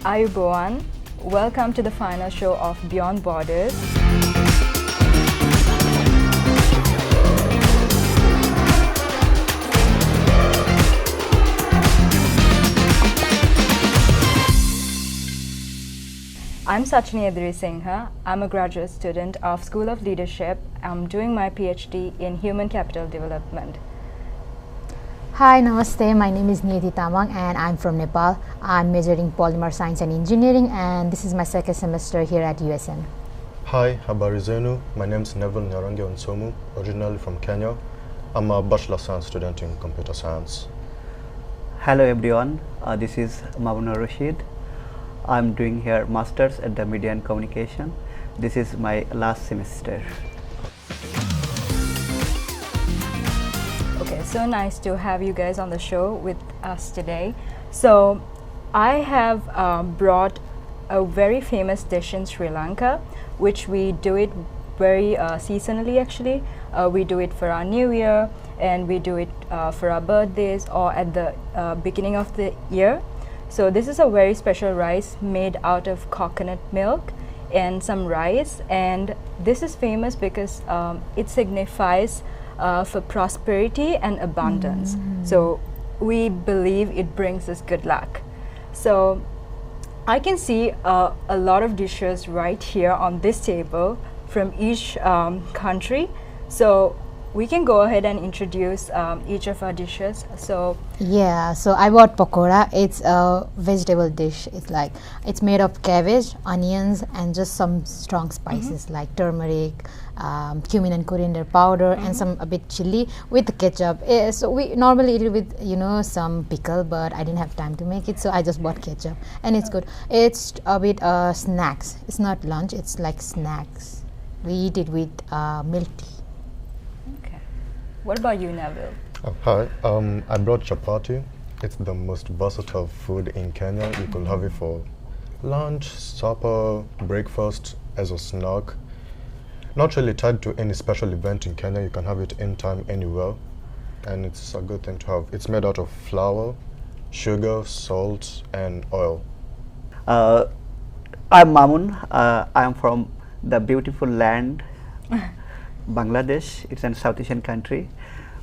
Ayubowan, welcome to the final show of Beyond Borders. I'm Sachini Singha. I'm a graduate student of School of Leadership. I'm doing my PhD in Human Capital Development. Hi, Namaste. My name is Niyati Tamang and I'm from Nepal. I'm majoring Polymer Science and Engineering and this is my second semester here at USN. Hi, habari zenu. My name is Neville Nyarange Onsomu, originally from Kenya. I'm a Bachelor Science student in Computer Science. Hello everyone, this is Mabuna Rashid. I'm doing here Masters at the Media and Communication. This is my last semester. Okay, so nice to have you guys on the show with us today. So I have brought a very famous dish in Sri Lanka, which we do it very seasonally actually. We do it for our New Year and we do it for our birthdays or at the beginning of the year. So this is a very special rice made out of coconut milk and some rice, and this is famous because it signifies for prosperity and abundance. So we believe it brings us good luck. So I can see a lot of dishes right here on this table from each country. So we can go ahead and introduce each of our dishes. So I bought pakora. It's a vegetable dish. It's made of cabbage, onions, and just some strong spices like turmeric, cumin and coriander powder, and a bit chili with ketchup. So we normally eat it with some pickle, but I didn't have time to make it, so I just bought ketchup, and it's good. It's a bit snacks. It's not lunch. It's like snacks. We eat it with milk tea. What about you, Neville? Hi, I brought chapati. It's the most versatile food in Kenya. You could have it for lunch, supper, breakfast, as a snack. Not really tied to any special event in Kenya. You can have it anytime, anywhere. And it's a good thing to have. It's made out of flour, sugar, salt, and oil. I'm Mamun. I'm from the beautiful land Bangladesh. It's a South Asian country.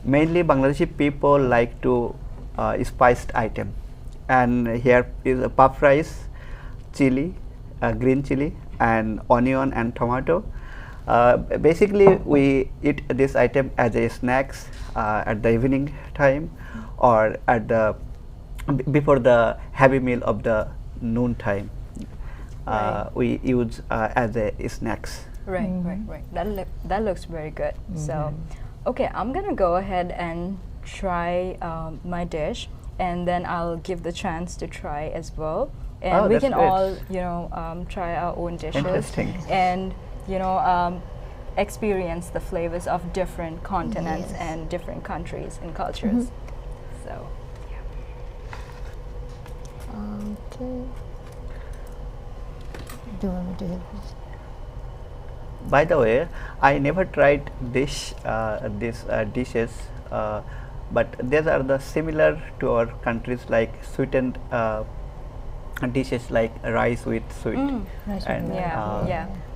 Mainly Bangladeshi people like to spiced item, and here is a puff rice, chili, green chili, and onion and tomato. Basically, we eat this item as a snacks at the evening time, or at the before the heavy meal of the noon time. We use as a snacks. Right. That looks very good. So, okay, I'm gonna go ahead and try my dish, and then I'll give the chance to try as well, and we can great. all try our own dishes. Interesting. And experience the flavors of different continents and different countries and cultures. So, Okay. Do you want me to help you? By the way, I never tried these dishes, but these are the similar to our countries, like sweetened dishes like rice with sweet and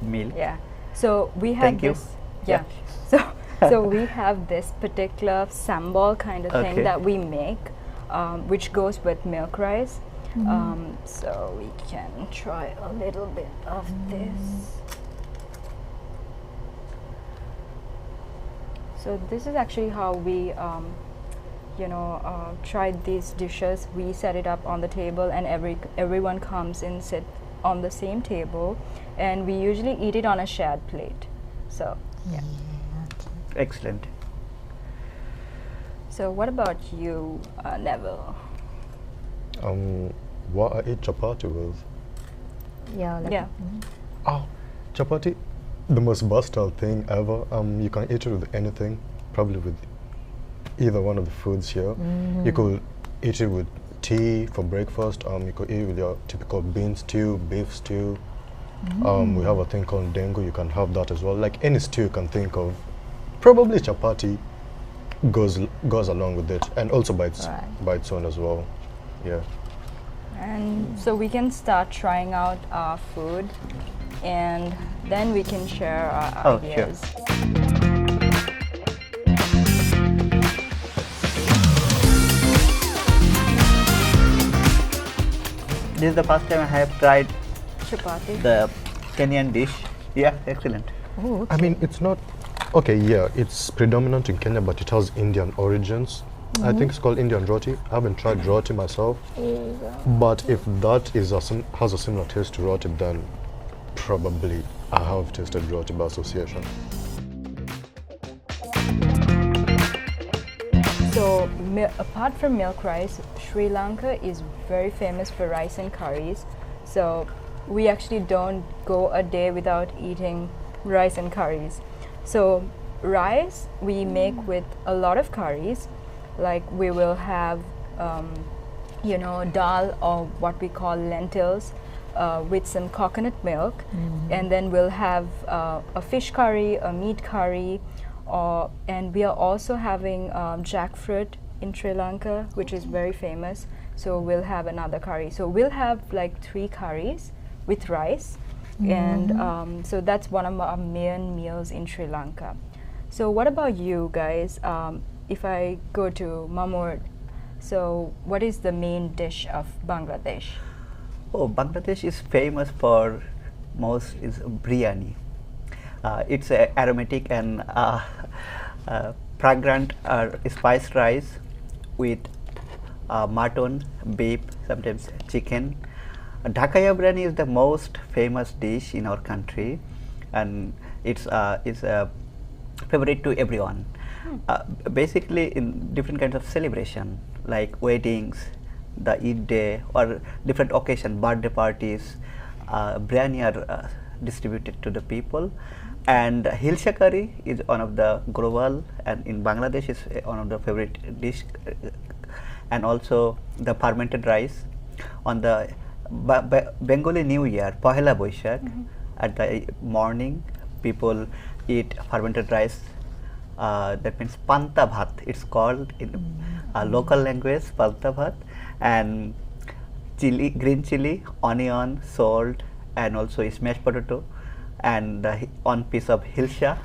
meal. Yeah. So we have Thank you. this. Yeah. So we have this particular sambal kind of thing that we make, which goes with milk rice. So we can try a little bit of this. So this is actually how we, tried these dishes. We set it up on the table, and everyone comes and sit on the same table, and we usually eat it on a shared plate. So yeah. Excellent. So what about you, Neville? What I eat chapati with? Chapati, the most versatile thing ever. You can eat it with anything, probably with either one of the foods here. You could eat it with tea for breakfast. You could eat it with your typical bean stew, beef stew. We have a thing called dengu. You can have that as well. Like any stew you can think of. Probably chapati goes along with it, and also by its own as well. Yeah. And so we can start trying out our food, and then we can share our Oh, sure. ideas. This is the first time I have tried Chapati. the Kenyan dish. Yeah, excellent. Oh, I mean, it's not. Okay, yeah, it's predominant in Kenya, but it has Indian origins. I think it's called Indian roti. I haven't tried roti myself, but if that is has a similar taste to roti, then probably I have tasted roti by association. So apart from milk rice, Sri Lanka is very famous for rice and curries. So we actually don't go a day without eating rice and curries. So rice we make with a lot of curries. Like we will have, dal or what we call lentils with some coconut milk, and then we'll have a fish curry, a meat curry, and we are also having jackfruit in Sri Lanka, which is very famous. So we'll have another curry. So we'll have like 3 curries with rice, and so that's one of our main meals in Sri Lanka. So what about you guys? If I go to Mamor, so what is the main dish of Bangladesh? Oh, Bangladesh is famous for most is biryani. It's aromatic and fragrant spiced rice with mutton, beef, sometimes chicken. Dhakaya biryani is the most famous dish in our country, and it's a favorite to everyone. Basically, in different kinds of celebration like weddings, the Eid day, or different occasion, birthday parties, biryani are distributed to the people. And hilsa curry is one of the global, and in Bangladesh is one of the favorite dish. And also the fermented rice on the Bengali New Year, Pohela Boishak, at the morning people eat fermented rice. That means panta bhat. It's called in local language panta bhat, and chili, green chili, onion, salt, and also smashed potato, and one piece of hilsa.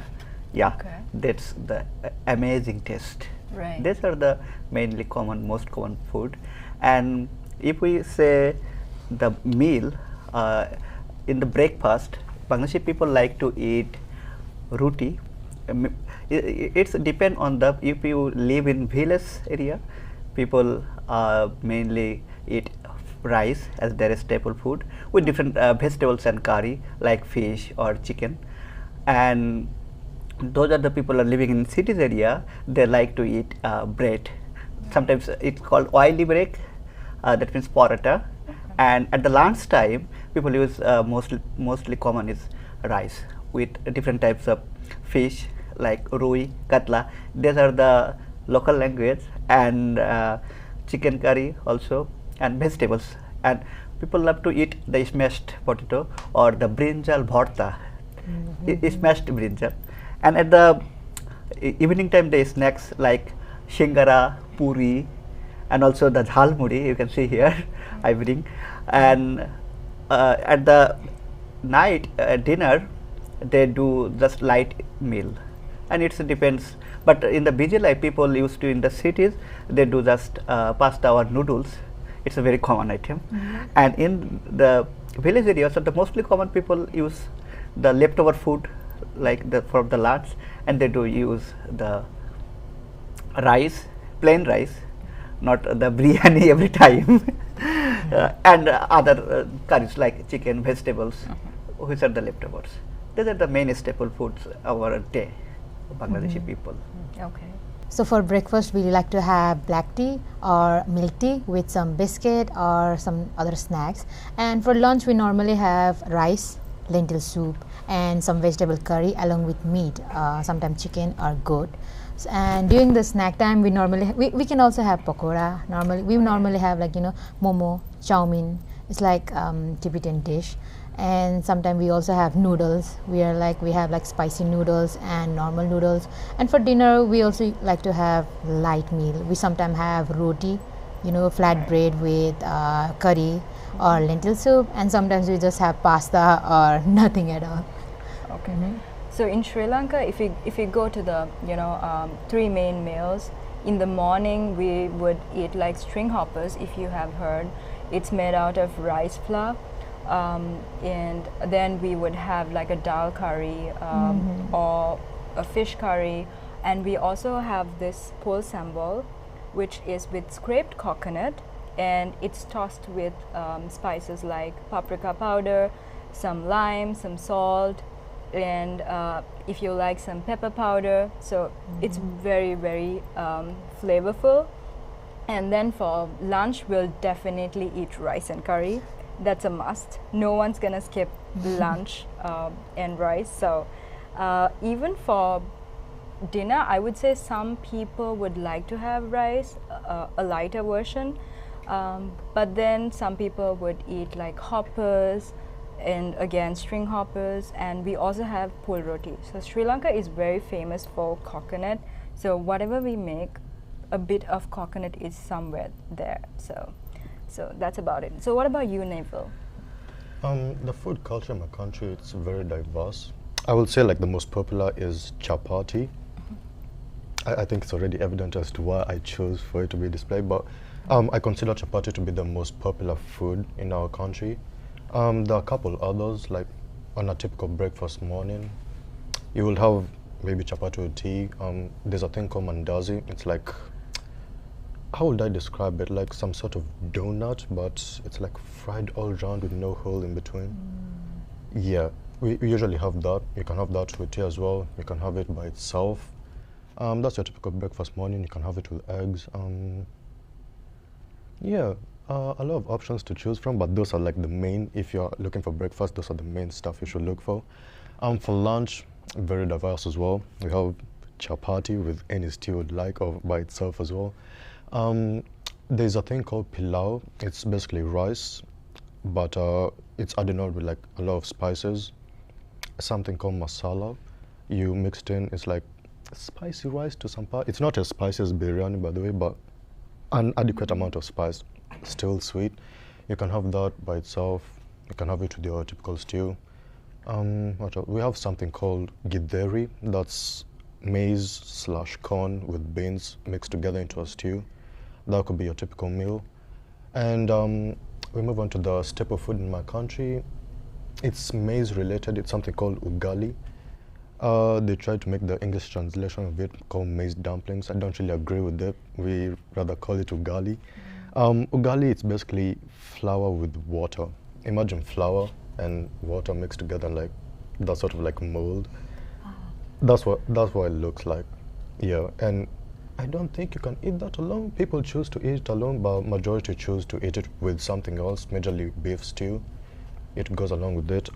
Yeah, Okay. that's the amazing taste. Right. These are the mainly most common food. And if we say the meal in the breakfast, Bangladeshi people like to eat roti. It's depend on the, if you live in village area, people mainly eat rice as their staple food with different vegetables and curry like fish or chicken. And those are the people are living in cities area, they like to eat bread. Sometimes it's called oily bread, that means paratha. And at the lunch time, people use mostly common is rice with different types of fish like rui, katla. These are the local language, and chicken curry also, and vegetables. And people love to eat the smashed potato or the brinjal bharta, smashed brinjal. And at the evening time, they snacks like shingara, puri, and also the jhalmuri. You can see here, I bring. And at the night dinner, they do just light meal, and it depends. But in the busy life, people used to in the cities, they do just pasta or noodles. It's a very common item. And in the village areas, so the mostly common people use the leftover food like the from the lunch, and they do use the rice, plain rice, not the biryani every time, and other curries like chicken, vegetables, which are the leftovers. These are the main staple foods of our day, Bangladeshi people. Okay. So for breakfast, we like to have black tea or milk tea with some biscuit or some other snacks. And for lunch, we normally have rice, lentil soup, and some vegetable curry along with meat, sometimes chicken or goat. And during the snack time, we normally we can also have pakora. We normally have momo, chow mein. It's like Tibetan dish. And sometimes we also have noodles. We have like spicy noodles and normal noodles. And for dinner, we also like to have light meal. We sometimes have roti flatbread with curry or lentil soup, and sometimes we just have pasta or nothing at all. Okay. So in Sri Lanka, if you go to the three main meals, in the morning we would eat like string hoppers. If you have heard, it's made out of rice flour, and then we would have like a dal curry or a fish curry, and we also have this pol sambal, which is with scraped coconut, and it's tossed with spices like paprika powder, some lime, some salt, and if you like some pepper powder. So it's very, very flavorful. And then for lunch, we'll definitely eat rice and curry. That's a must. No one's gonna skip lunch and rice. So even for dinner, I would say some people would like to have rice, a lighter version, but then some people would eat like hoppers, and again string hoppers, and we also have pul roti. So Sri Lanka is very famous for coconut, so whatever we make, a bit of coconut is somewhere there. So that's about it. So what about you, Neville? The food culture in my country, it's very diverse. I would say like the most popular is chapati. I think it's already evident as to why I chose for it to be displayed, but I consider chapati to be the most popular food in our country. There are a couple others, like on a typical breakfast morning, you will have maybe chapati with tea. There's a thing called mandazi. It's like, how would I describe it? Like some sort of donut, but it's like fried all around with no hole in between. Yeah, we usually have that. You can have that with tea as well. You can have it by itself. That's your typical breakfast morning. You can have it with eggs. Yeah, a lot of options to choose from, but those are like the main. If you're looking for breakfast, those are the main stuff you should look for. For lunch, very diverse as well. We have chapati with any stew you'd like, or by itself as well. There's a thing called pilau. It's basically rice, but it's added on with like a lot of spices. Something called masala. You mixed in. It's like spicy rice to some part. It's not as spicy as biryani, by the way, but an adequate amount of spice. Still sweet. You can have that by itself. You can have it with your typical stew. We have something called githeri. That's maize/corn with beans mixed together into a stew. That could be your typical meal. And we move on to the staple food in my country. It's maize related. It's something called ugali. They tried to make the English translation of it called maize dumplings. I don't really agree with that. We rather call it ugali. Ugali, it's basically flour with water. Imagine flour and water mixed together, like that sort of like mold. That's what it looks like. Yeah, and I don't think you can eat that alone. People choose to eat it alone, but majority choose to eat it with something else, majorly beef stew. It goes along with it.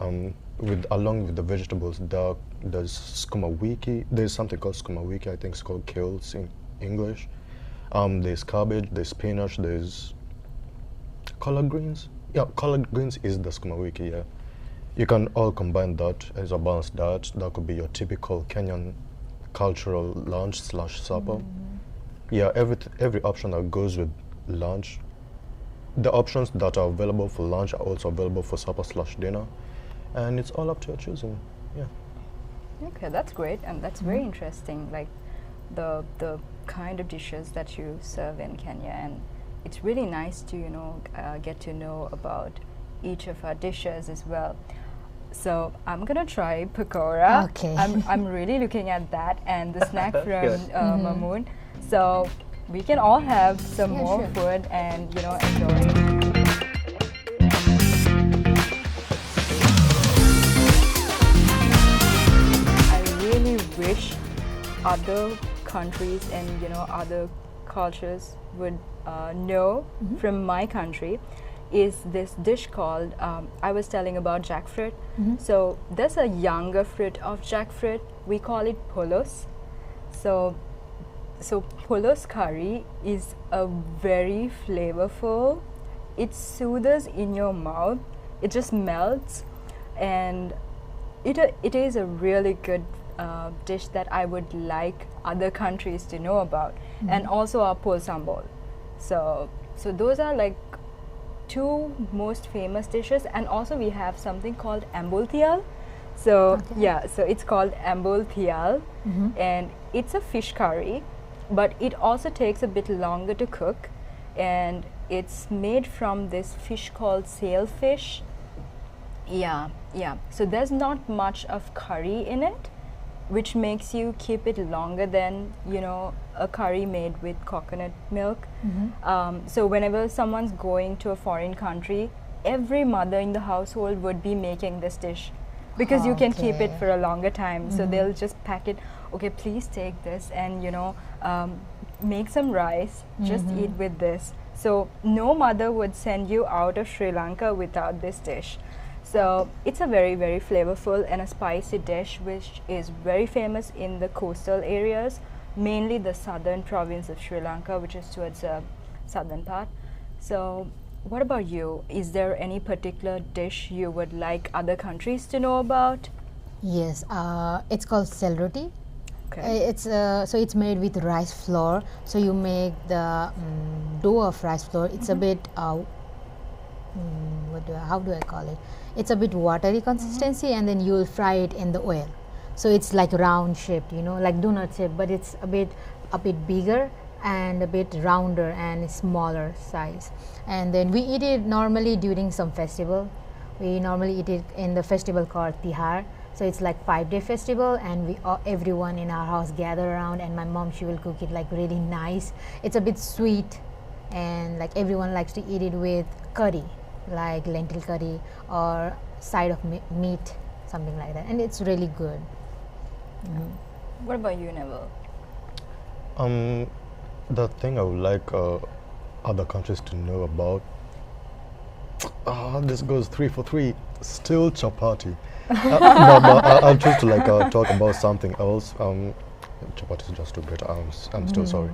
Along with the vegetables, there's skumawiki. There's something called skumawiki. I think it's called kales in English. There's cabbage, there's spinach, there's collard greens. Yeah, collard greens is the skumawiki, yeah. You can all combine that as a balanced diet. That could be your typical Kenyan cultural lunch/supper. Yeah, every option that goes with lunch. The options that are available for lunch are also available for supper/dinner. And it's all up to your choosing, yeah. Okay, that's great, and that's very interesting, like the kind of dishes that you serve in Kenya, and it's really nice to get to know about each of our dishes as well. So I'm gonna try pakora. Okay. I'm really looking at that and the snack from Mamoon. So we can all have some more food and enjoy. Wish other countries and other cultures would know from my country is this dish called I was telling about jackfruit. So there's a younger fruit of jackfruit. We call it polos. So polos curry is a very flavorful. It soothes in your mouth. It just melts, and it is a really good dish that I would like other countries to know about, and also our pol sambal. So So those are like two most famous dishes, and also we have something called ambultial. So Okay. yeah, so it's called ambultial, and it's a fish curry, but it also takes a bit longer to cook, and it's made from this fish called sailfish. Yeah, yeah. So there's not much of curry in it, which makes you keep it longer than, you know, a curry made with coconut milk. So whenever someone's going to a foreign country, every mother in the household would be making this dish because you can keep it Okay. for a longer time. So they'll just pack it. Okay, please take this and, you know, make some rice. Just eat with this. So no mother would send you out of Sri Lanka without this dish. So it's a very, very flavorful and a spicy dish which is very famous in the coastal areas, mainly the southern province of Sri Lanka, which is towards the southern part. So what about you? Is there any particular dish you would like other countries to know about? Yes, it's called sel roti. Okay. It's so it's made with rice flour. So you make the dough of rice flour. It's a bit how do I call it? It's a bit watery consistency, and then you'll fry it in the oil. So it's like round shaped, you know, like donut shape, but it's a bit bigger and a bit rounder and smaller size. And then we eat it normally during some festival. We normally eat it in the festival called Tihar. So it's like 5-day festival, and we everyone in our house gather around, and my mom, she will cook it like really nice. It's a bit sweet, and like everyone likes to eat it with curry, like lentil curry or side of meat, something like that, and it's really good. What about you, Neville? The thing I would like other countries to know about, this goes 3 for 3, still chapati. No, but I'll choose to like talk about something else. Chapati is just too good. I'm still sorry,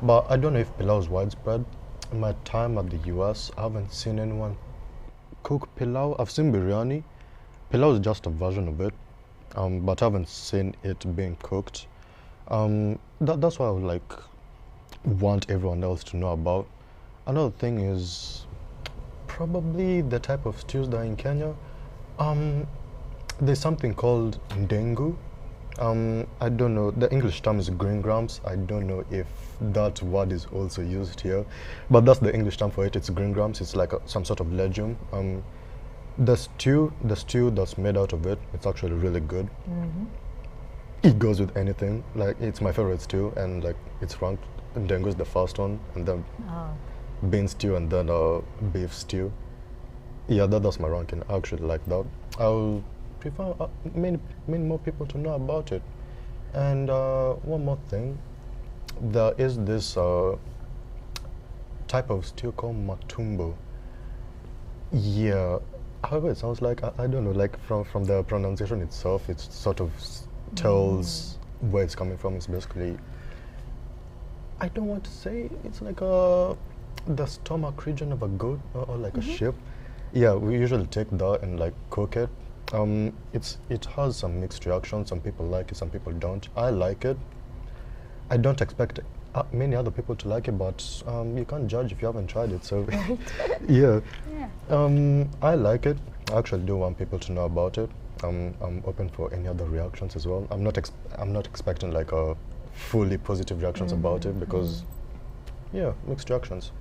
but I don't know if pilau is widespread. In my time at the US, I haven't seen anyone cook pilau. I've seen biryani. Pilau is just a version of it, but I haven't seen it being cooked. That's what I would like want everyone else to know about. Another thing is probably the type of stews that are in Kenya. There's something called ndengu. I don't know, the English term is green grams. I don't know if that word is also used here, but that's the English term for it. It's green grams. It's like some sort of legume. The stew that's made out of it, it's actually really good. It goes with anything. Like, it's my favorite stew, and like it's ranked. Ndengu is the first one, and then bean stew, and then beef stew. Yeah, that's my ranking. I actually like that. I'll prefer many more people to know about it. And one more thing, there is this type of stew called matumbo. Yeah, however it sounds like, I don't know, like from the pronunciation itself, it sort of tells where it's coming from. It's basically, I don't want to say, it's like the stomach region of a goat, or like a sheep. Yeah, we usually take that and like cook it. It has some mixed reactions. Some people like it, some people don't. I like it. I don't expect many other people to like it, but you can't judge if you haven't tried it. So yeah. I like it. I actually do want people to know about it. I'm open for any other reactions as well. I'm not expecting like a fully positive reactions about it, because yeah, mixed reactions.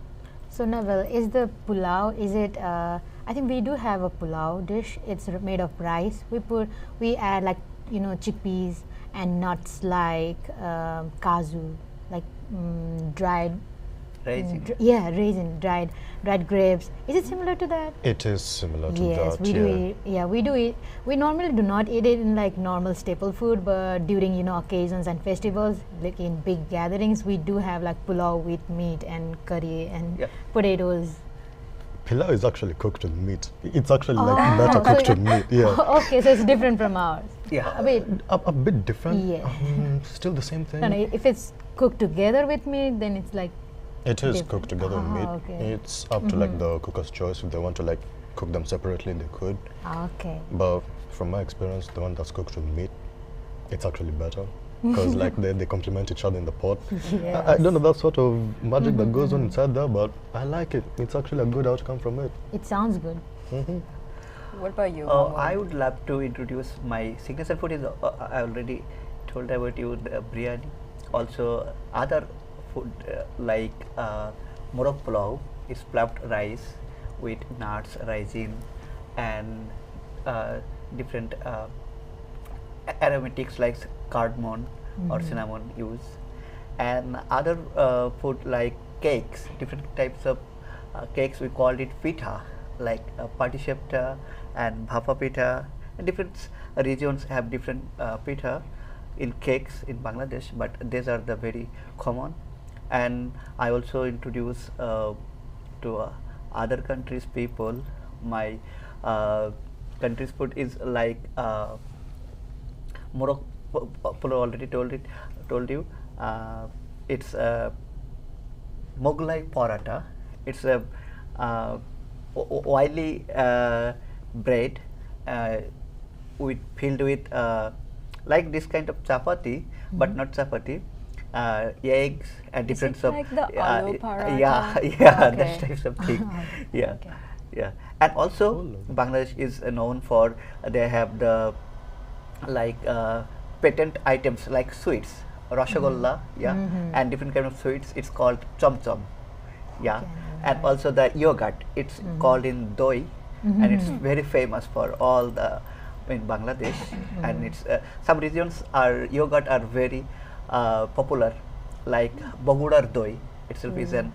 So Neville, is the pulao, is it, I think we do have a pulao dish. It's made of rice. We add like, you know, chickpeas and nuts like kaju, like dried Raisin. raisin, dried grapes. Is it similar to that? It is similar to Yes, that. we do eat. Yeah, we do eat. We normally do not eat it in like normal staple food, but during, you know, occasions and festivals, like in big gatherings, we do have like pulao with meat and curry and potatoes. Pilau is actually cooked with meat. It's actually like better cooked with meat. Yeah. Okay, so it's different from ours. Yeah. A bit different. Yeah. Still the same thing. No, if it's cooked together with meat, then it's like. It is cooked together with meat. Okay. It's up to like the cooker's choice. If they want to like cook them separately, they could. Okay. But from my experience, the one that's cooked with meat, it's actually better. because like they complement each other in the pot. Yes. I don't know that sort of magic that goes on inside there, but I like it. It's actually a good outcome from it. It sounds good. What about you? I would love to introduce my signature food. Is I already told about you the biryani. Also, other food like morok pulao is plucked rice with nuts, raisin, and different aromatics like cardamom or cinnamon use, and other food like cakes, different types of cakes. We call it pita, like patishepta and bhapa pita. And different regions have different pita in cakes in Bangladesh, but these are the very common. And I also introduce to other countries people. My country's food is like Morocco. Already told you. It's Mughlai paratha. It's a oily bread filled with like this kind of chapati, but not chapati. Eggs and different Is it like the aloo paratha? yeah, Okay. that types of thing. Yeah, Okay. yeah. And also Bangladesh is known for they have the like patent items like sweets, rasgulla, and different kind of sweets. It's called chom chom, yeah. And also the yogurt. It's called in doi, and it's very famous for all the in Bangladesh. And it's some regions are yogurt are very popular, like Bogudar doi itself is an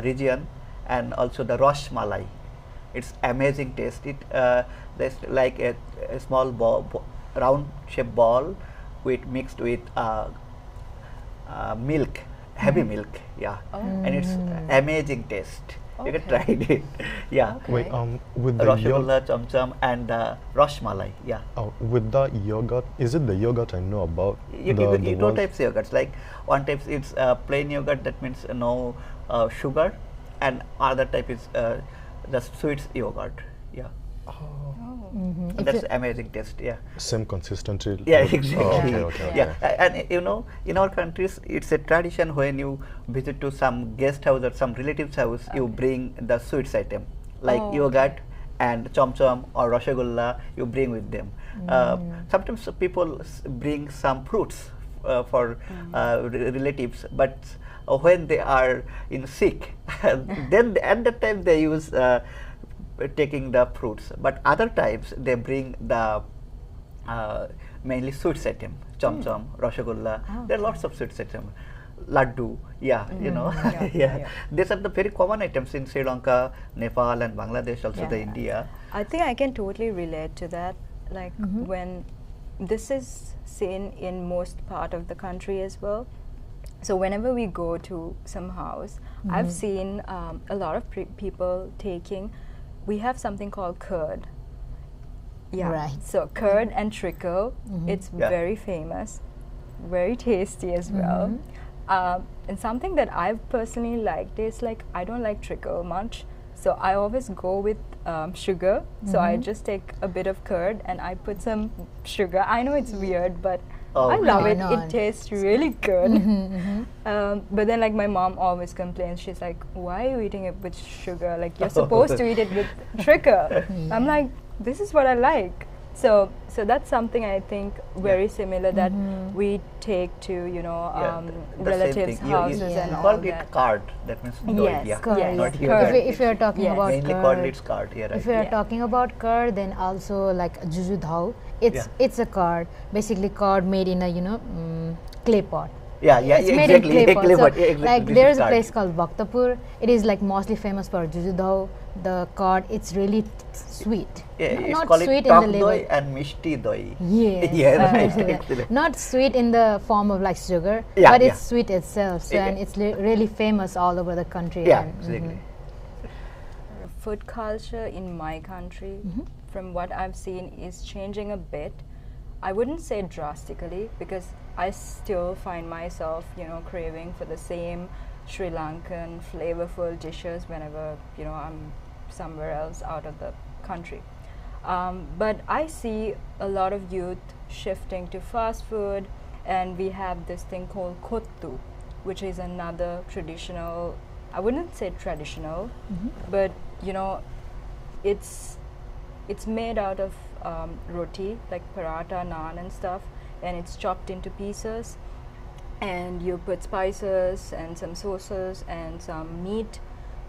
region, and also the Rosh Malai. It's amazing taste. It there's like a small ball, round shaped ball, with mixed with milk, heavy milk, yeah, and it's amazing taste. You can try it, yeah. Okay. Wait, with the Rasgulla, cham cham, and the Rosh Malai, yeah. with the yogurt, is it the yogurt I know about? You the eat two ones- types of yogurts. Like one type it's plain yogurt, that means no sugar, and other type is the sweet yogurt. Yeah, If that's you- amazing taste. Yeah, Same consistency. yeah, look- exactly. Oh, okay, okay, Yeah, okay. and you know, in our countries, it's a tradition when you visit to some guest house or some relative's house, you bring the sweets item like Oh, yogurt and chom chom or rasgulla. You bring with them. Sometimes people bring some fruits for relatives, but when they are in sick, then at that time they use taking the fruits. But other times they bring the mainly sweets item, chom chom, rasgulla. There are lots of sweets item. Laddu, yeah, you know, yeah. These are the very common items in Sri Lanka, Nepal, and Bangladesh, also the India. I think I can totally relate to that. Like when this is seen in most part of the country as well. So whenever we go to some house, I've seen a lot of people taking. We have something called curd. Yeah. Right. So curd and treacle. It's Yeah. very famous, very tasty as well. And something that I've personally liked is like I don't like treacle much, so I always go with sugar. So I just take a bit of curd and I put some sugar. I know it's weird, but I love it. No. It tastes really good. But then like my mom always complains. She's like, "Why are you eating it with sugar? Like you're supposed to eat it with treacle." I'm like, "This is what I like." So that's something I think very similar that we take to The relatives' same thing. houses Yeah. and You all call that. it card. That means doi, Yes, yeah. curd. yes, Not curd. yogurt. If you're talking Yes. about Mainly called curd, it's card. Yeah, right. if you're Yeah. talking about curd, then also like juju dhau, it's a curd, basically curd made in a clay pot. Yeah, yeah, It's yeah, made exactly. in clay pot. Clay So, pot, yeah, exactly. like This there is is a card. place called Bhaktapur. It is like mostly famous for juju dhau. The curd, it's really sweet. Yeah, No- it's not called sweet it in the tok label. doi and mishti doi. Yes. Yeah, right. Yeah. Actually. Not sweet in the form of like sugar, Yeah, but yeah. it's sweet itself. So, Yeah. and it's really famous all over the country. Yeah, and, exactly. Food culture in my country, from what I've seen, is changing a bit. I wouldn't say drastically because I still find myself, craving for the same Sri Lankan flavorful dishes whenever, I'm somewhere else out of the country. But I see a lot of youth shifting to fast food and we have this thing called kottu, which is another traditional, I wouldn't say traditional, but you know, it's made out of roti, like paratha, naan and stuff, and it's chopped into pieces, and you put spices and some sauces and some meat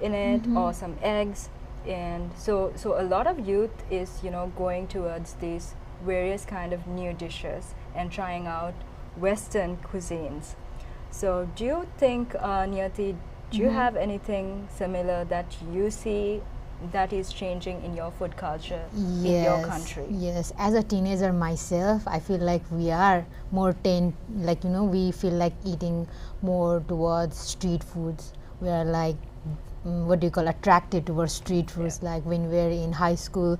in it, or some eggs. And so a lot of youth is, you know, going towards these various kind of new dishes and trying out Western cuisines. So do you think, Niyati, do you have anything similar that you see that is changing in your food culture in your country? Yes, as a teenager myself, I feel like we are more like, you know, we feel like eating more towards street foods. We are like, what do you call, attracted towards street foods, like when we're in high school,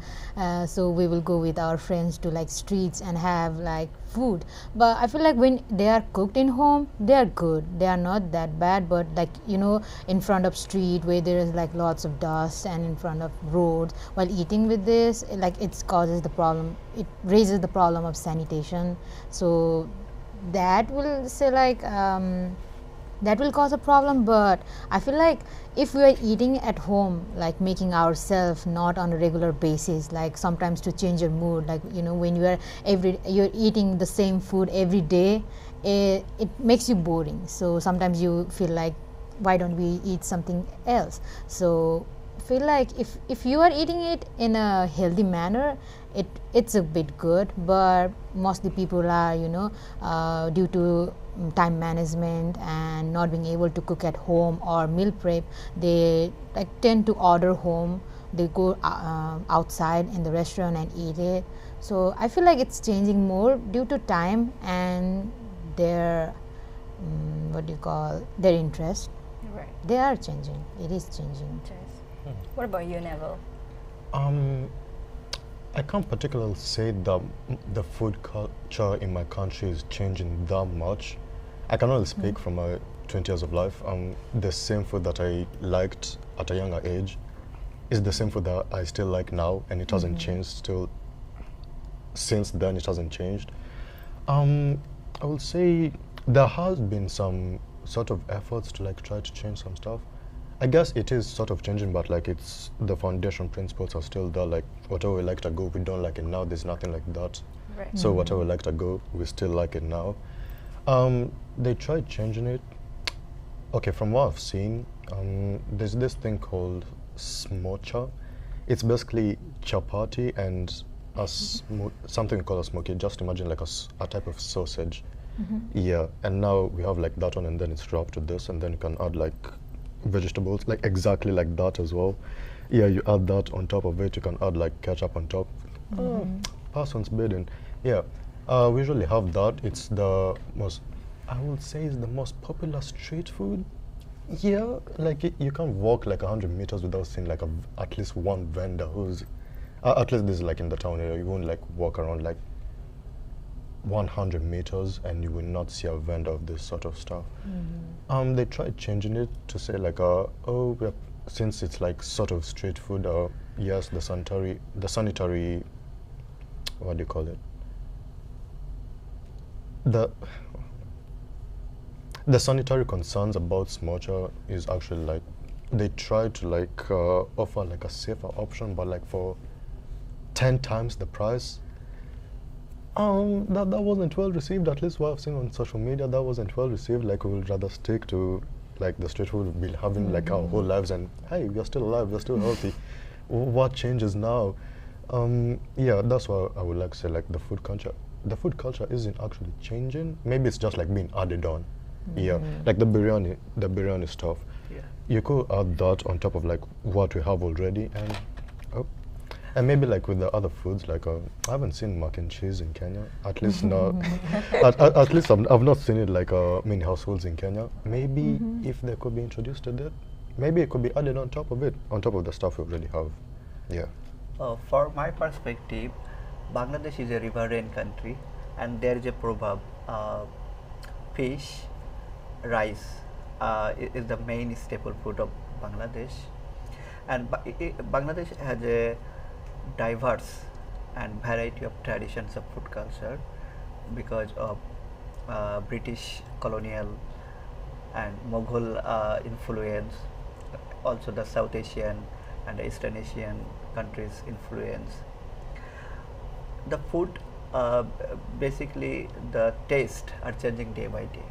so we will go with our friends to like streets and have like food. But I feel like when they are cooked in home, they are good, they are not that bad. But like, you know, in front of street where there is like lots of dust, and in front of roads while eating with this, like it causes the problem, it raises the problem of sanitation. So that will say like that will cause a problem. But I feel like if we are eating at home, like making ourselves, not on a regular basis, like sometimes to change your mood, like, you know, when you're eating the same food every day, it makes you boring. So sometimes you feel like, why don't we eat something else? So I feel like if you are eating it in a healthy manner, it's a bit good. But mostly people are, you know, due to time management and not being able to cook at home or meal prep, they like tend to order home, they go outside in the restaurant and eat it. So I feel like it's changing more due to time and their what do you call, their interest. Right. They are changing, it is changing. What about you, Neville? I can't particularly say that the food culture in my country is changing that much. I can only speak from my 20 years of life. The same food that I liked at a younger age is the same food that I still like now, and it hasn't changed still. Since then, it hasn't changed. I would say there has been some sort of efforts to like try to change some stuff. I guess it is sort of changing, but like it's the foundation principles are still there. Like whatever we liked ago, we don't like it now. There's nothing like that. Right. So whatever we liked ago, we still like it now. They tried changing it. Okay, from what I've seen, there's this thing called smocha. It's basically chapati and something we call a smoky. Just imagine like a type of sausage. Yeah, and now we have like that one, and then it's wrapped with this, and then you can add like vegetables, like exactly like that as well. Yeah, you add that on top of it. You can add like ketchup on top. Person's bidding. Yeah, we usually have that. It's the most, I would say, it's the most popular street food. Yeah, like you can't walk like 100 meters without seeing like at least one vendor who's at least this is like in the town area. You won't like walk around like 100 meters and you will not see a vendor of this sort of stuff. They tried changing it to say like, since it's like sort of street food, yes, the sanitary, what do you call it? The sanitary concerns about smocha is actually like, they try to like offer like a safer option, but like for 10 times the price. That wasn't well received, at least what I've seen on social media. That wasn't well received. Like we would rather stick to like the street food we've been having like our whole lives, and hey, we're still alive, we're still healthy. What changes now? Yeah, that's what I would like to say. Like the food culture isn't actually changing. Maybe it's just like being added on. Yeah, like the biryani stuff. Yeah. You could add that on top of like what we have already, and maybe like with the other foods, like I haven't seen mac and cheese in Kenya. At least not. At least I've not seen it like many households in Kenya. Maybe if they could be introduced to that, maybe it could be added on top of it, on top of the stuff we already have. Yeah. For my perspective, Bangladesh is a riverine country, and there is a proverb: fish, rice is the main staple food of Bangladesh, and Bangladesh has a diverse and variety of traditions of food culture because of British colonial and Mughal influence, also the South Asian and the Eastern Asian countries influence. The food, basically the taste are changing day by day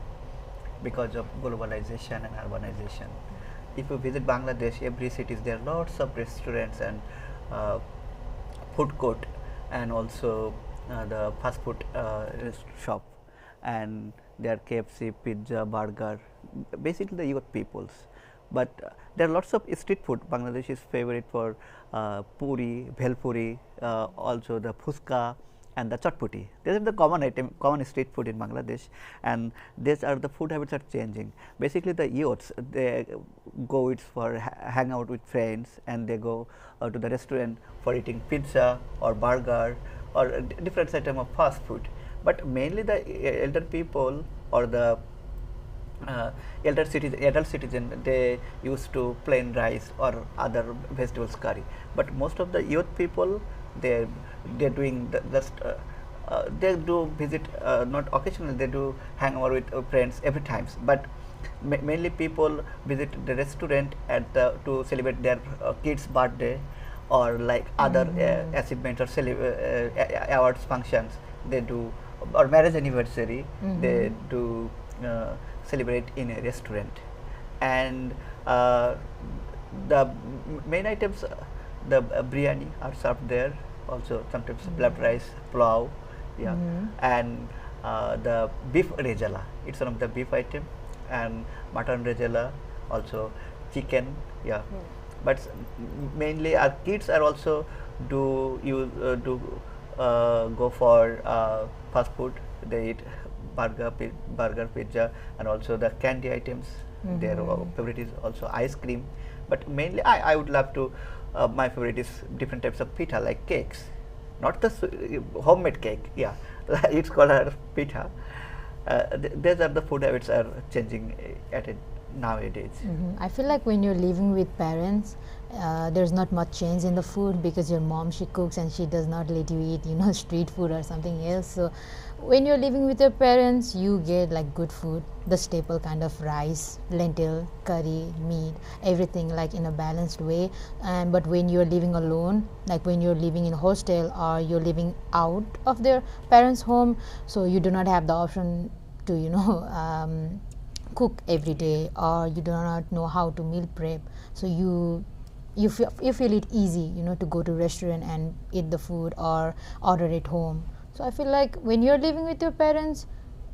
because of globalization and urbanization. If you visit Bangladesh, every city there are lots of restaurants and food court, and also the fast food shop, and there are KFC, pizza, burger, basically the youth peoples. But there are lots of street food. Bangladesh is favorite for puri, bhel puri, also the fuska and the chatputi. These are the common street food in Bangladesh, and these are the food habits are changing. Basically, the youths, they go it for hang out with friends, and they go to the restaurant for eating pizza or burger or different item of fast food. But mainly the elder people or the adult citizen, they used to plain rice or other vegetables curry. But most of the youth people, they're doing they do visit, not occasionally, they do hang out with friends every times. But mainly people visit the restaurant at to celebrate their kids' birthday or like other achievements or awards functions. They do, or marriage anniversary, they do celebrate in a restaurant. And the main items, the biryani are served there, also sometimes black rice, pulao, and the beef rejala, it's one of the beef item, and mutton rejala, also chicken, but mainly our kids are also do go for fast food. They eat burger, pizza, and also the candy items. Their favorite is also ice cream. But mainly, I would love to. My favorite is different types of pita, like cakes, not the homemade cake. Yeah, it's called a pita. These are the food habits are changing at it nowadays. I feel like when you're living with parents, there's not much change in the food because your mom, she cooks and she does not let you eat, street food or something else. So when you're living with your parents, you get like good food, the staple kind of rice, lentil, curry, meat, everything like in a balanced way. And but when you're living alone, like when you're living in a hostel or you're living out of their parents' home, so you do not have the option to cook every day, or you do not know how to meal prep, so you feel it easy to go to restaurant and eat the food or order it home. So I feel like when you're living with your parents,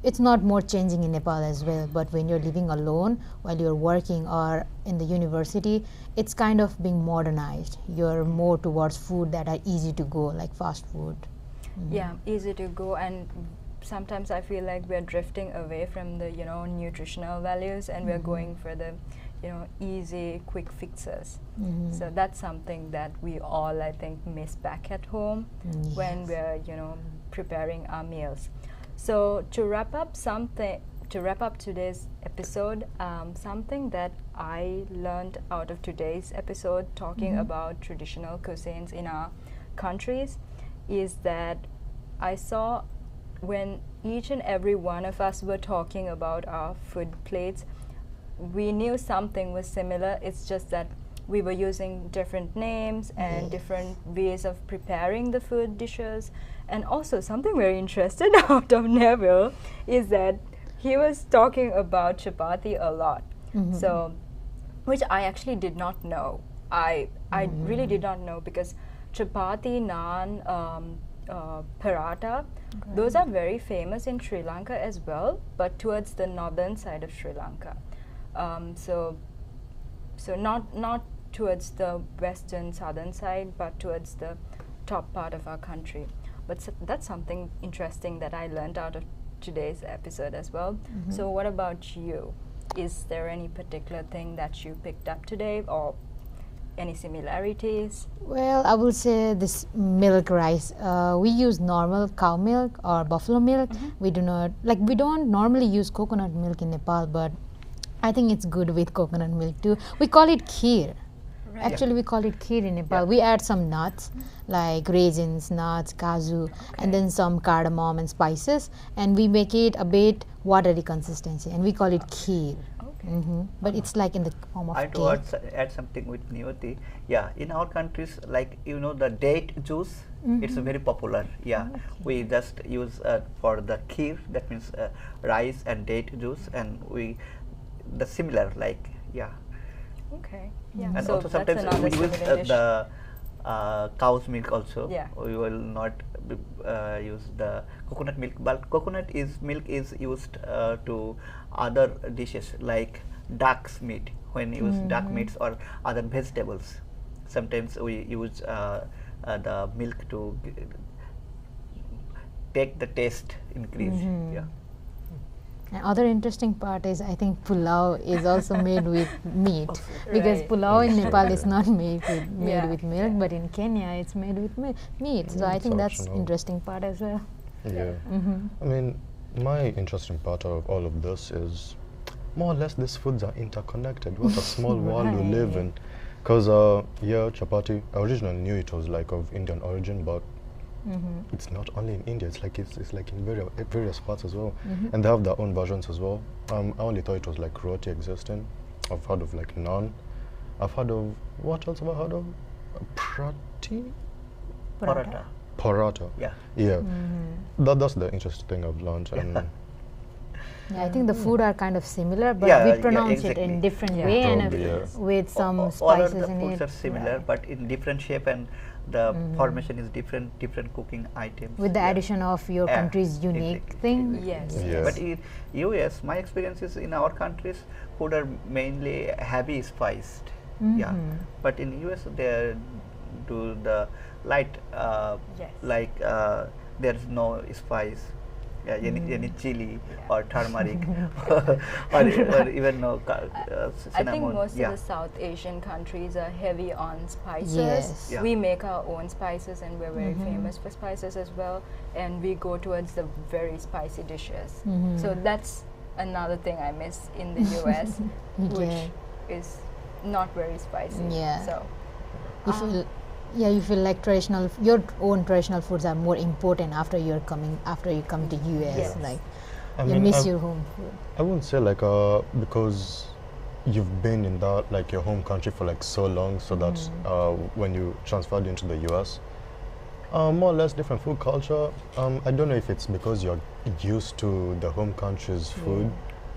it's not more changing in Nepal as well, but when you're living alone while you're working or in the university, it's kind of being modernized. You're more towards food that are easy to go, like fast food. Yeah, easy to go, and sometimes I feel like we're drifting away from the nutritional values, and we're going for the easy quick fixes. So that's something that we all, I think, miss back at home when we're preparing our meals. So to wrap up today's episode, something that I learned out of today's episode talking about traditional cuisines in our countries is that I saw when each and every one of us were talking about our food plates, we knew something was similar. It's just that we were using different names and different ways of preparing the food dishes. And also something very interesting out of Neville is that he was talking about chapati a lot. So, which I actually did not know. I really did not know, because chapati, naan, paratha, those are very famous in Sri Lanka as well, but towards the northern side of Sri Lanka. So not towards the western southern side, but towards the top part of our country. But that's something interesting that I learned out of today's episode as well. So what about you? Is there any particular thing that you picked up today, or any similarities? Well, I will say this milk rice. We use normal cow milk or buffalo milk. We don't normally use coconut milk in Nepal, but I think it's good with coconut milk too. We call it kheer. Actually, we call it kheer in Nepal. Yeah. We add some nuts like raisins, nuts, kaju, and then some cardamom and spices, and we make it a bit watery consistency, and we call it kheer. Okay. But it's like in the form of I cake. to add something with Niyoti. Yeah, in our countries, like the date juice, it's very popular. Yeah, we just use for the kheer. That means rice and date juice, and the similar Okay. Yeah. And so also that's sometimes another we use similar dish. the cow's milk also. Yeah. We will not use the coconut milk, but milk is used to other dishes like duck's meat. When you use duck meats or other vegetables, sometimes we use the milk to take the taste increase. Yeah. And other interesting part is I think pulao is also made with meat because Right. pulao in That's Nepal true, is yeah. not made Yeah. with milk, but in Kenya it's made with meat. So I It's think that's optional. interesting part as well. Yeah. I mean, my interesting part of all of this is more or less these foods are interconnected. What a small world we live in. Because, yeah, chapati, I originally knew it was like of Indian origin, but it's not only in India, it's like in various parts as well. And they have their own versions as well. I only thought it was like roti existing. I've heard of like naan. I've heard of, what else have I heard of? Prati? Paratha. Paratha. Yeah. Yeah. That's the interesting thing I've learned. And Yeah, I think the food are kind of similar, but Yeah, we yeah, pronounce it exactly. in different Yeah. way and Probably, yes. with some All of spices the in foods it. are similar, but in different shape, and the formation is different cooking items. With the Yeah. addition of your Yeah, country's unique exactly, thing. exactly, Yes. exactly. Yes. But in US, my experience is in our countries, food are mainly heavy spiced. Yeah. But in US, they do the light, Yes. like there's no spice. Yeah, any chili or turmeric or even no cinnamon. I think most yeah. of the South Asian countries are heavy on spices. Yes. Yeah. We make our own spices, and we're very famous for spices as well. And we go towards the very spicy dishes. So that's another thing I miss in the US, which is not very spicy. Yeah. So You feel, you feel like your own traditional foods are more important after you come to US. Yes. Like I you mean, miss your home food. I wouldn't say like because you've been in that like your home country for like so long, so that when you transferred into the US, more or less different food culture. I don't know if it's because you're used to the home country's food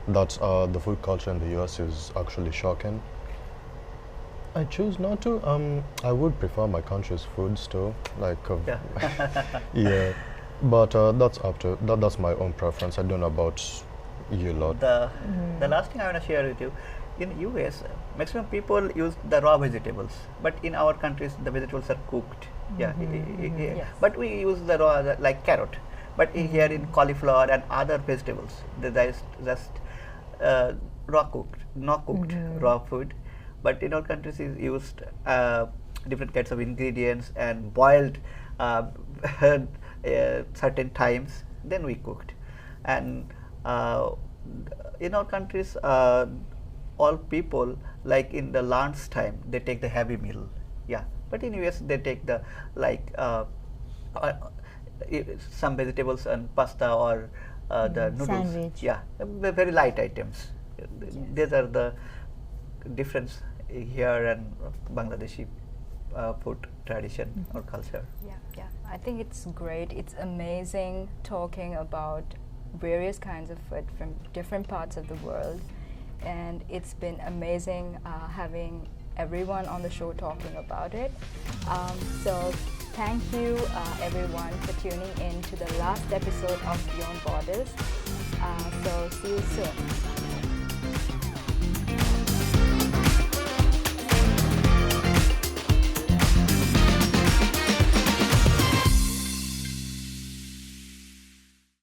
that the food culture in the US is actually shocking. I choose not to. I would prefer my country's food still, like Yeah. yeah, but that's my own preference. I don't know about you lot. The last thing I want to share with you, in US, maximum people use the raw vegetables, but in our countries, the vegetables are cooked. Yeah, Yes. but we use the raw, like carrot. But here in cauliflower and other vegetables, they just raw cooked, not cooked raw food. But in our countries is used different kinds of ingredients and boiled certain times, then we cooked. And in our countries, all people, like in the lunch time, they take the heavy meal. Yeah, but in US they take the like some vegetables and pasta or the noodles. Sandwich. Yeah, very light items. These are the difference here and Bangladeshi food tradition or culture. yeah, I think it's great. It's amazing talking about various kinds of food from different parts of the world, and it's been amazing having everyone on the show talking about it. So thank you everyone for tuning in to the last episode of Beyond Borders. So see you soon.